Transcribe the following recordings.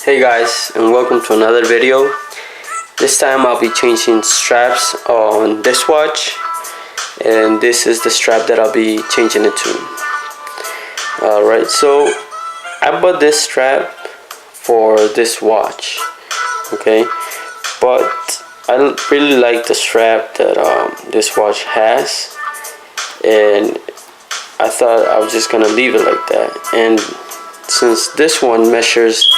Hey guys, and welcome to another video. This time I'll be changing straps on this watch, and this is the strap that I'll be changing it to. Alright, so I bought this strap for this watch, okay, but I really like the strap that this watch has, and I thought I was just gonna leave it like that. And since this one measures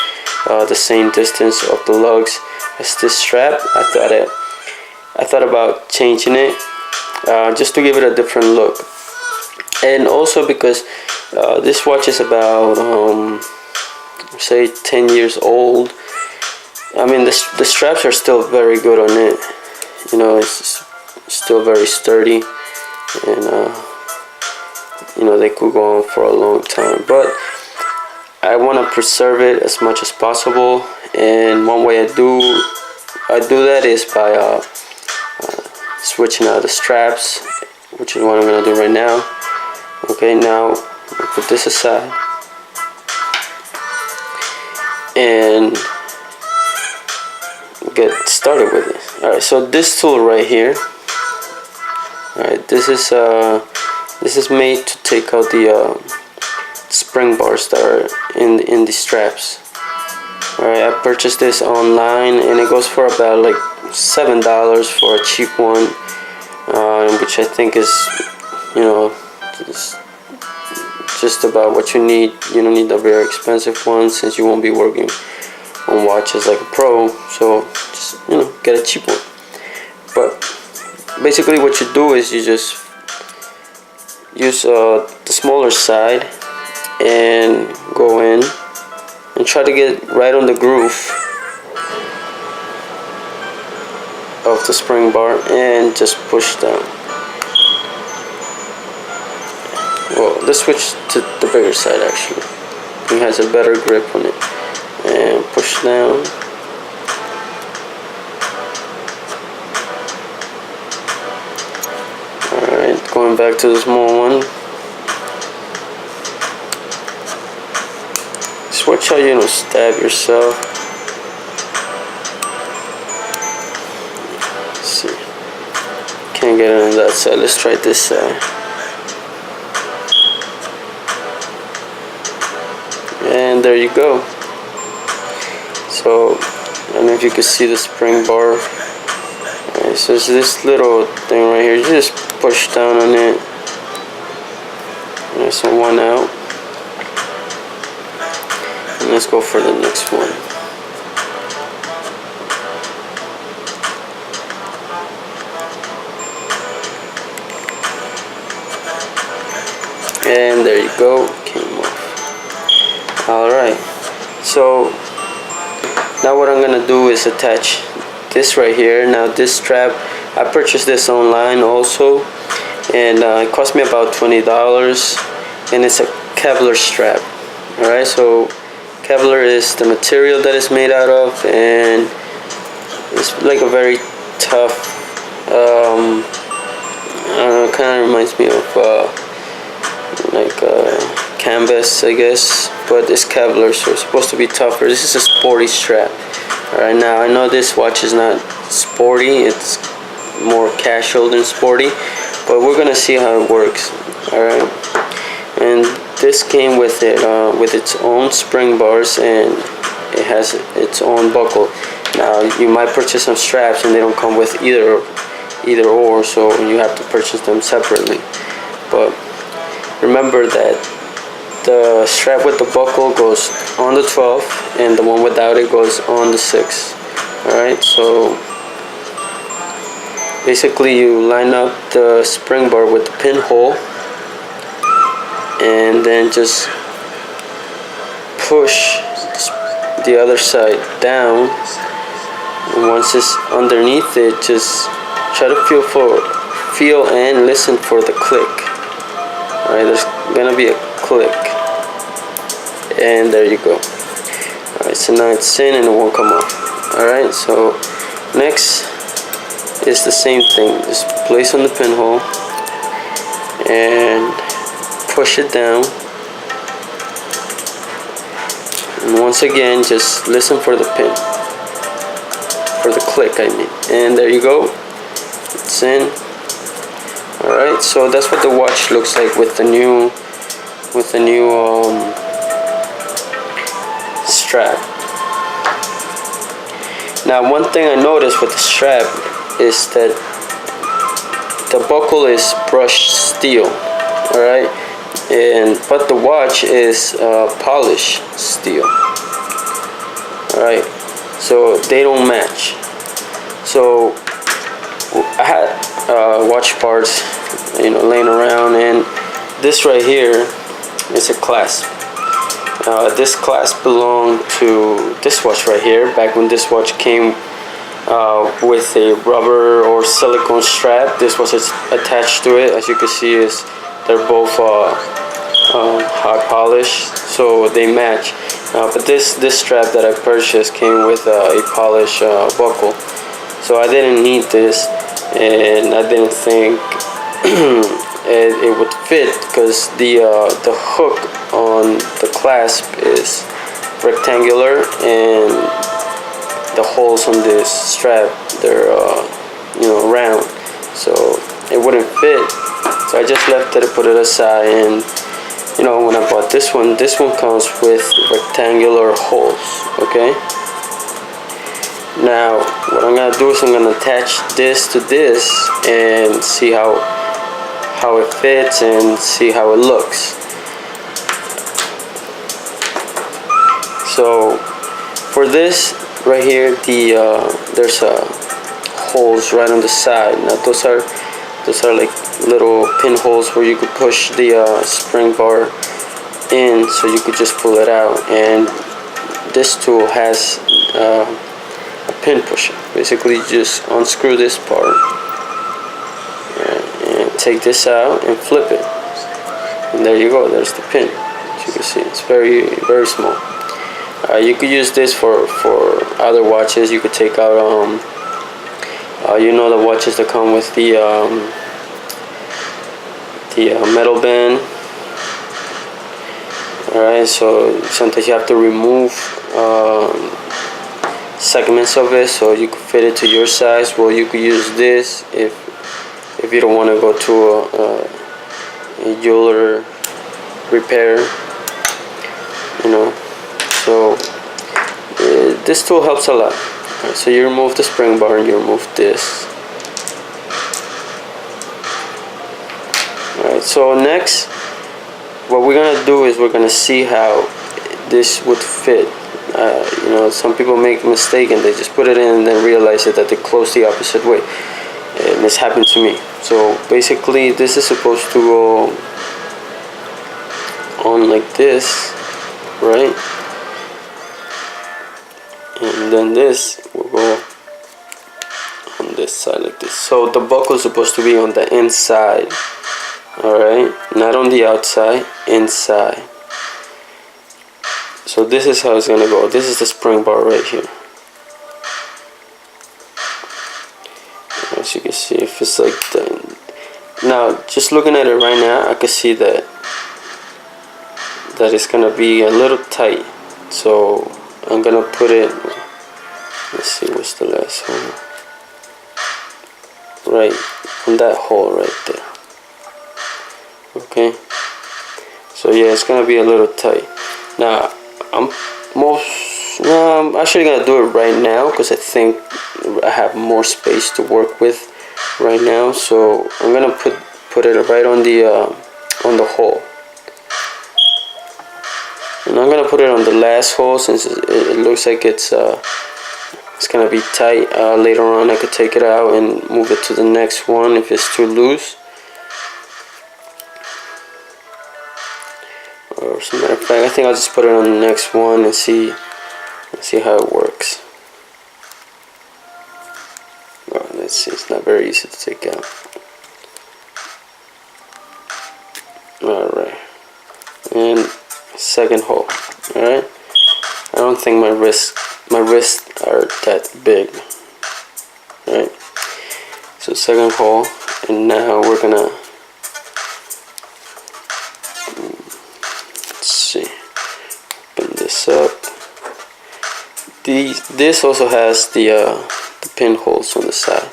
the same distance of the lugs as this strap, I thought about changing it just to give it a different look, and also because this watch is about say 10 years old. I mean, the straps are still very good on it, you know, it's still very sturdy, and you know, they could go on for a long time, but I want to preserve it as much as possible. And one way I do that is by switching out the straps, which is what I'm going to do right now. Okay, now I'll put this aside and get started with it. Alright, so this tool right here, alright, this is made to take out the spring bars that are in the straps. Alright, I purchased this online, and it goes for about like $7 for a cheap one, which I think is, you know, just about what you need. You don't need a very expensive one, since you won't be working on watches like a pro, so just, you know, get a cheap one. But basically what you do is you just use the smaller side and go in and try to get right on the groove of the spring bar and just push down. Well, let's switch to the bigger side actually. It has a better grip on it. And push down. Alright, going back to the small one. Watch how you don't stab yourself. Let's see. Can't get it on that side. Let's try this side. And there you go. So I don't know if you can see the spring bar. Alright, so it's this little thing right here. You just push down on it. And there's one out. Let's go for the next one. And there you go, came off. Alright, so now what I'm gonna do is attach this right here. Now this strap, I purchased this online also, and it cost me about $20, and it's a kevlar strap. Alright, so kevlar is the material that it's made out of, and it's like a very tough, I don't know, it kind of reminds me of like canvas, I guess, but it's kevlar, so it's supposed to be tougher. This is a sporty strap. Alright, now I know this watch is not sporty, it's more casual than sporty, but we're gonna see how it works. Alright, and this came with it, with its own spring bars, and it has its own buckle. Now you might purchase some straps and they don't come with either or, so you have to purchase them separately. But remember that the strap with the buckle goes on the 12, and the one without it goes on the 6. Alright, so basically you line up the spring bar with the pinhole, and then just push the other side down, and once it's underneath it, just try to feel and listen for the click. Alright, there's gonna be a click, and there you go. Alright, so now it's in and it won't come off. Alright, so next is the same thing. Just place on the pinhole and push it down, And once again, just listen for the pin, for the click, I mean. And there you go, it's in. Alright, so that's what the watch looks like with the new strap. Now, one thing I noticed with the strap is that the buckle is brushed steel, alright, but the watch is polished steel, alright, so they don't match. So I had watch parts, laying around, and this right here is a clasp. This clasp belonged to this watch right here, back when this watch came with a rubber or silicone strap. This was attached to it. As you can see, they're both hot polished, so they match. But this strap that I purchased came with a polished buckle, so I didn't need this, and I didn't think it would fit, because the hook on the clasp is rectangular, and the holes on this strap, they're round, so it wouldn't fit. So I just left it and put it aside. And when I bought this one comes with rectangular holes. Okay, now what I'm gonna do is I'm gonna attach this to this and see how it fits and see how it looks. So for this right here, there's holes right on the side. Now those are like little pinholes where you could push the spring bar in, so you could just pull it out. And this tool has a pin pusher. Basically, you just unscrew this part and take this out and flip it, and there you go. There's the pin. As you can see, it's very, very small. You could use this for other watches. You could take out the watches that come with the metal band. Alright, so sometimes you have to remove segments of it so you could fit it to your size. Well, you could use this if you don't want to go to a jeweler repair, so this tool helps a lot. Right, so you remove the spring bar and you remove this. Alright, so next what we're gonna do is we're gonna see how this would fit. Some people make a mistake and they just put it in and then realize that they close the opposite way, and this happened to me. So basically, this is supposed to go on like this, right? And then this will go on this side like this. So the buckle is supposed to be on the inside, alright? Not on the outside, inside. So this is how it's gonna go. This is the spring bar right here. As you can see, if it's like that. Now, just looking at it right now, I can see that it's gonna be a little tight. So I'm gonna put it, let's see, what's the last hole? Right on that hole right there. Okay, so yeah, it's gonna be a little tight. Now I'm actually gonna do it right now because I think I have more space to work with right now. So I'm gonna put it right on the hole. And I'm gonna put it on the last hole since it looks like it's gonna be tight. Later on I could take it out and move it to the next one if it's too loose. Or as a matter of fact, I think I'll just put it on the next one and see how it works. Oh, let's see, it's not very easy to take out. Alright, and second hole. Alright, I don't think my wrists are that big. Alright, so second hole, and now we're gonna, let's see, open this up. this also has the pinholes on the side.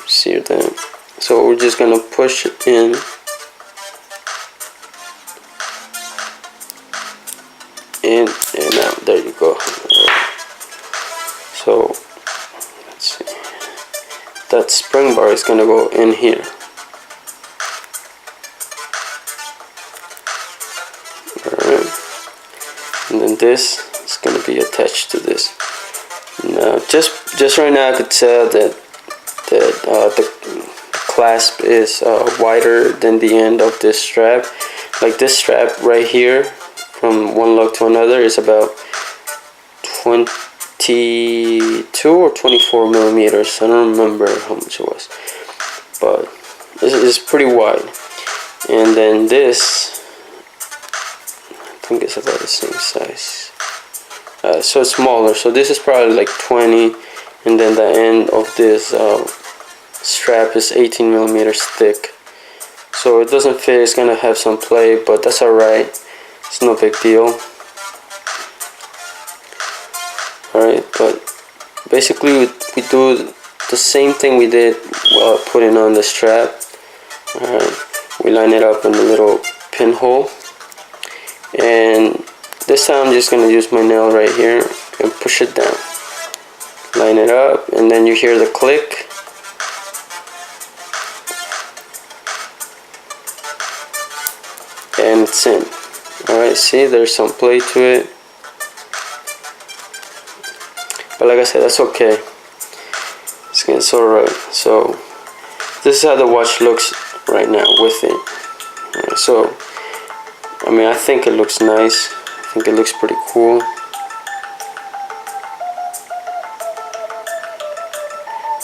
See them? So we're just gonna push it in. In and out. There you go. So let's see. That spring bar is gonna go in here. Alright. And then this is gonna be attached to this. Now just right now I could tell that the clasp is wider than the end of this strap. Like this strap right here, from one lug to another, is about 22 or 24 millimeters. I don't remember how much it was, but it's pretty wide. And then this, I think it's about the same size. So it's smaller. So this is probably like 20, and then the end of this strap is 18 millimeters thick. So it doesn't fit. It's gonna have some play, but that's alright. It's no big deal. Alright, but basically we do the same thing we did while putting on the strap. Alright, we line it up in the little pinhole, and this time I'm just going to use my nail right here and push it down. Line it up, and then you hear the click. And it's in. Alright, see, there's some play to it. But like I said, that's okay. It's alright. So this is how the watch looks right now with it. Alright, so I mean, I think it looks nice. I think it looks pretty cool.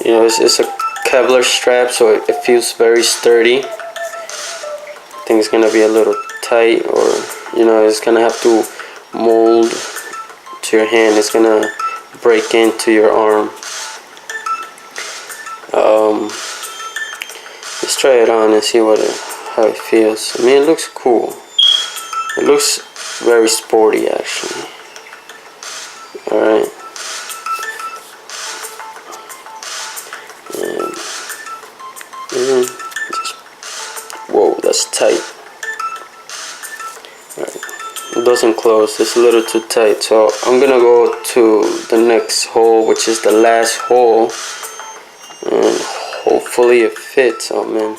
You know, it's a kevlar strap, so it feels very sturdy. I think it's gonna be a little tight, or you know, it's gonna have to mold to your hand. It's gonna break into your arm. Let's try it on and see how it feels. I mean, it looks cool. It looks very sporty, actually. Alright. And just, whoa, that's tight. Alright. It doesn't close. It's a little too tight. So I'm gonna go to the next hole, which is the last hole. And hopefully it fits. Oh man.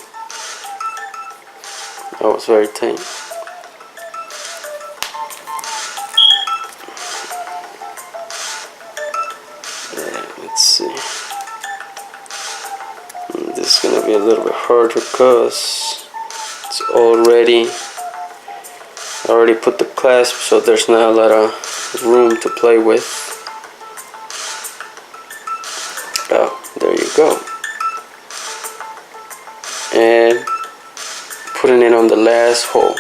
That was very tight. Let's see. This is gonna be a little bit harder because it's already. I already put the clasp, so there's not a lot of room to play with. Oh, there you go. And putting it on the last hole.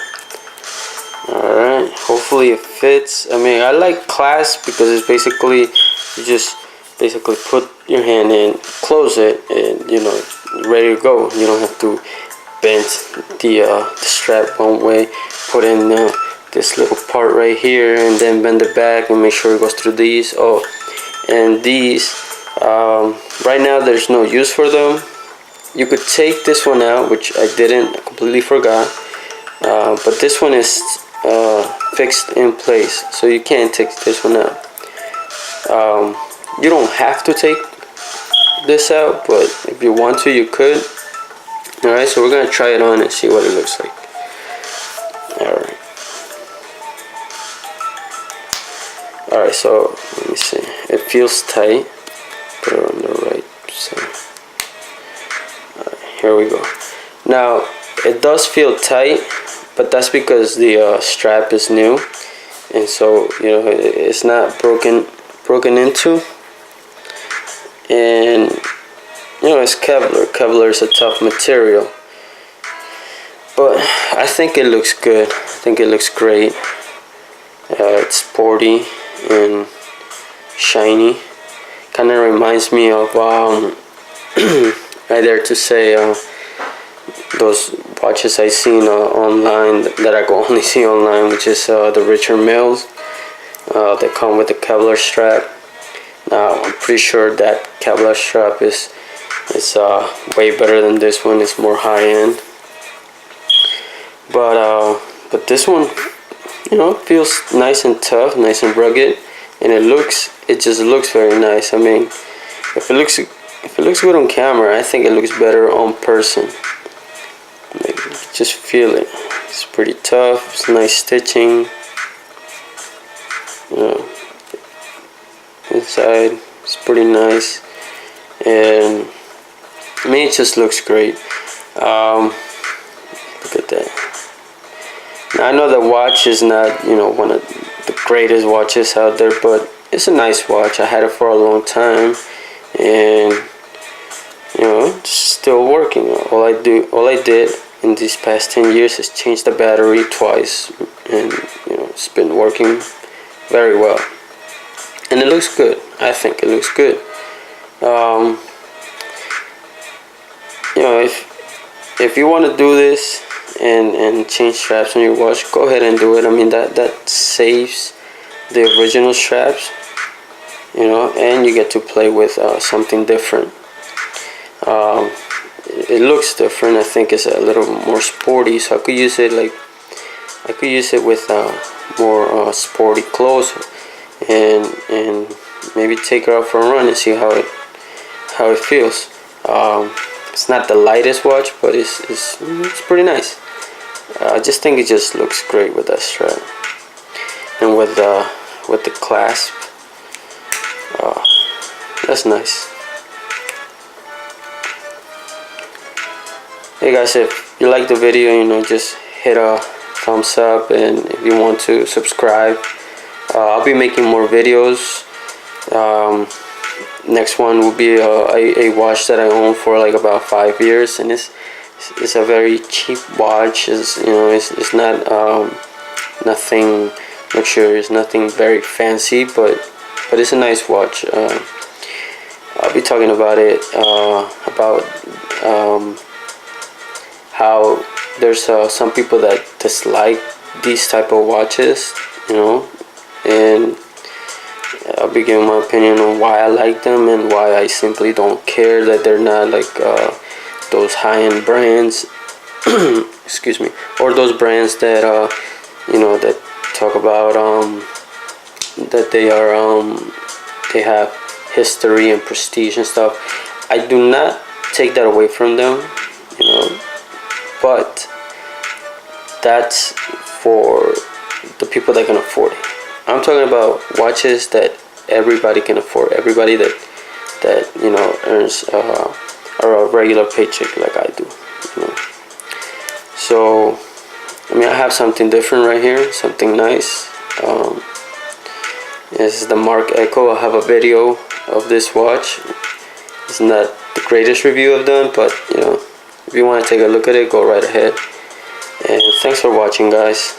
Alright, hopefully it fits. I mean, I like clasp because it's basically, you just basically put your hand in, close it, and you know, ready to go. You don't have to bend the strap one way, put in this little part right here, and then bend it back and make sure it goes through these. Oh, and these, right now there's no use for them. You could take this one out, which I didn't, I completely forgot, but this one is fixed in place, so you can't take this one out. You don't have to take this out, but if you want to, you could. Alright, so we're gonna try it on and see what it looks like. Alright. Alright, so let me see. It feels tight. Put it on the right side. Alright, here we go. Now, it does feel tight, but that's because the strap is new, and so you know it's not broken into. And you know, it's Kevlar. Kevlar is a tough material, but I think it looks good. I think it looks great. It's sporty and shiny. Kind of reminds me of I dare to say those watches I seen online that I can only see online, which is the Richard Milles. that come with the kevlar strap. Now I'm pretty sure that kevlar strap is way better than this one. It's more high end, but this one, you know, feels nice and tough, nice and rugged, and it just looks very nice. I mean, if it looks good on camera, I think it looks better on person. Like, just feel it. It's pretty tough. It's nice stitching. You know, inside it's pretty nice, and I mean, it just looks great. Look at that. Now, I know the watch is not, you know, one of the greatest watches out there, but it's a nice watch. I had it for a long time, and you know, it's still working. All I did in these past 10 years is change the battery twice, and you know, it's been working very well, and it looks good. I think it looks good. You know, if you want to do this and change straps on your watch, go ahead and do it. I mean, that saves the original straps, you know, and you get to play with something different. It looks different. I think it's a little more sporty, so I could use it with more sporty clothes, and maybe take her out for a run and see how it feels. It's not the lightest watch, but it's pretty nice. I just think it just looks great with that strap and with the clasp. That's nice. Hey guys, if you like the video, you know, just hit a thumbs up, and if you want to subscribe, I'll be making more videos. Next one will be a watch that I own for like about 5 years, and it's a very cheap watch. It's, you know, it's not nothing luxurious, nothing very fancy, but it's a nice watch. I'll be talking about it, about how there's some people that dislike these type of watches, you know, and I'll be giving my opinion on why I like them and why I simply don't care that they're not like those high-end brands. Excuse me, or those brands that you know, that talk about that they have history and prestige and stuff. I do not take that away from them, you know, but that's for the people that can afford it. I'm talking about watches that everybody can afford. Everybody that you know, earns a regular paycheck like I do, you know. So I mean, I have something different right here, something nice. This is the Mark Echo. I have a video of this watch. It's not the greatest review I've done, but you know, if you want to take a look at it, go right ahead. And thanks for watching, guys.